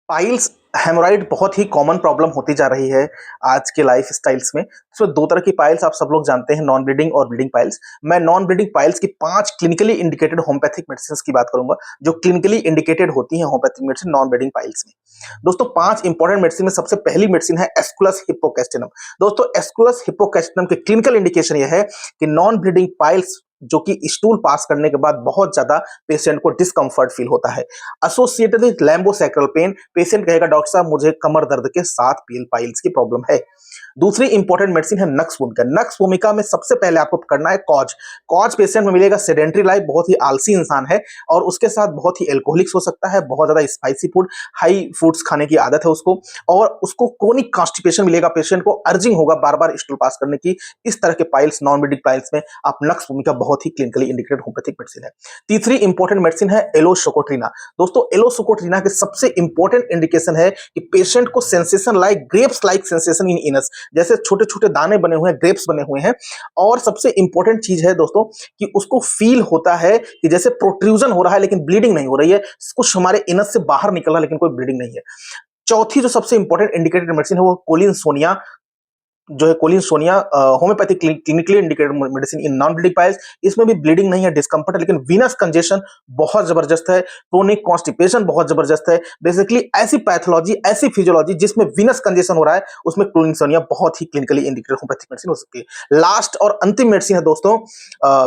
Piles haemorrhoid बहुत ही common problem होती जा रही है आज के लाइफ स्टाइल्स में। तो दो तरह की पाइल्स आप सब लोग जानते हैं, नॉन ब्लीडिंग और ब्लीडिंग पाइल्स। मैं नॉन ब्लीडिंग पाइल्स की 5 क्लिनिकली इंडिकेटेड होम्योपैथिक मेडिसिन की बात करूंगा जो क्लिनिकली इंडिकेटेड होती हैं homeopathic medicine non bleeding piles में। दोस्तों 5 इंपॉर्टेंट मेडिसिन में सबसे पहली मेडिसिन है एस्कुलस हिप्पोकैस्टिनम। दोस्तों एस्कुलस हिप्पोकैस्टिनम की क्लिनिकल इंडिकेशन यह है कि नॉन ब्लीडिंग पाइल्स जो कि स्टूल पास करने के बाद बहुत ज्यादा पेशेंट को डिस्कंफर्ट फील होता है, एसोसिएटेड विद लैम्बोसैक्रल पेन। पेशेंट कहेगा डॉक्टर साहब मुझे कमर दर्द के साथ पाइल्स की प्रॉब्लम है। दूसरी इंपॉर्टेंट मेडिसिन है नक्स भूमिका। नक्स भूमिका में सबसे पहले आपको करना है कॉज। कॉज पेशेंट में मिलेगा सेडेंट्री लाइफ, बहुत ही आलसी इंसान है और उसके साथ बहुत ही एल्कोहलिक्स हो सकता है, बहुत ज्यादा स्पाइसी फूड, हाई फूड्स खाने की आदत है उसको, और उसको क्रोनिक कॉन्स्टिपेशन मिलेगा, पेशेंट को अर्जिंग होगा बार बार स्टूल पास करने की। इस तरह के पाइल्स, नॉन ब्लीडिंग पाइल्स में आप नक्स भूमिका बहुत ही क्लिनिकली इंडिकेटेड होम्योपैथिक मेडिसिन है। तीसरी इंपॉर्टेंट मेडिसिन है एलोसोकोट्रिना। दोस्तों एलोसोकोट्रिना के सबसे इंपॉर्टेंट इंडिकेशन है कि पेशेंट को sensation like grapes like sensation in इनस, जैसे छोटे छोटे दाने बने हुए हैं, ग्रेप्स बने हुए हैं। और सबसे इंपॉर्टेंट चीज है दोस्तों कि उसको फील होता है कि जैसे प्रोट्रूजन हो रहा है लेकिन ब्लीडिंग नहीं हो रही है, कुछ हमारे इनस से बाहर निकल रहा है लेकिन कोई ब्लीडिंग नहीं है। चौथी जो सबसे इंपॉर्टेंट इंडिकेटेड मेडिसिन है वो कोलिन सोनिया जो है, Collinsonia homeopathic clinically indicated medicine in non bleeding piles. इसमें भी ब्लीडिंग नहीं है, डिस्कंफर्ट है, लेकिन वीनस कंजेशन बहुत जबरदस्त है, क्रोनिक कॉन्स्टिपेशन बहुत जबरदस्त है। बेसिकली ऐसी पैथोलॉजी, ऐसी फिजियोलॉजी जिसमें वीनस कंजेशन हो रहा है उसमें कोलिन सोनिया बहुत ही क्लिनिकली इंडिकेटेड होम्योपैथिक मेडिसिन हो सकती है। लास्ट और अंतिम मेडिसिन है दोस्तों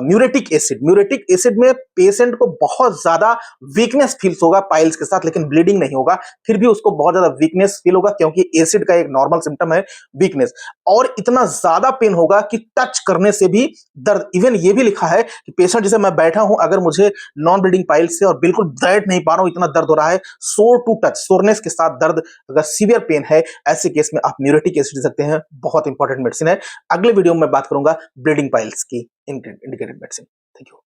म्यूरेटिक एसिड। म्यूरेटिक एसिड में पेशेंट को बहुत ज्यादा वीकनेस फील होगा पाइल्स के साथ, लेकिन ब्लीडिंग नहीं होगा, फिर भी उसको बहुत ज्यादा वीकनेस फील होगा क्योंकि एसिड का एक नॉर्मल सिम्टम है वीकनेस। और इतना ज्यादा पेन होगा कि टच करने से भी दर्द। इवन ये भी लिखा है कि पेशेंट जैसे मैं बैठा हूं, अगर मुझे नॉन ब्लीडिंग पाइल से और बिल्कुल बैठ नहीं पा रहा हूं, इतना दर्द हो रहा है, सोर टू टच, सोरनेस के साथ दर्द, अगर सीवियर पेन है, ऐसे केस में आप म्यूरेटिक एसिड दे सकते हैं। बहुत इंपॉर्टेंट मेडिसिन है। अगले वीडियो में बात करूंगा ब्लीडिंग पाइल्स की इंडिकेटेड मेडिसिन। Thank you.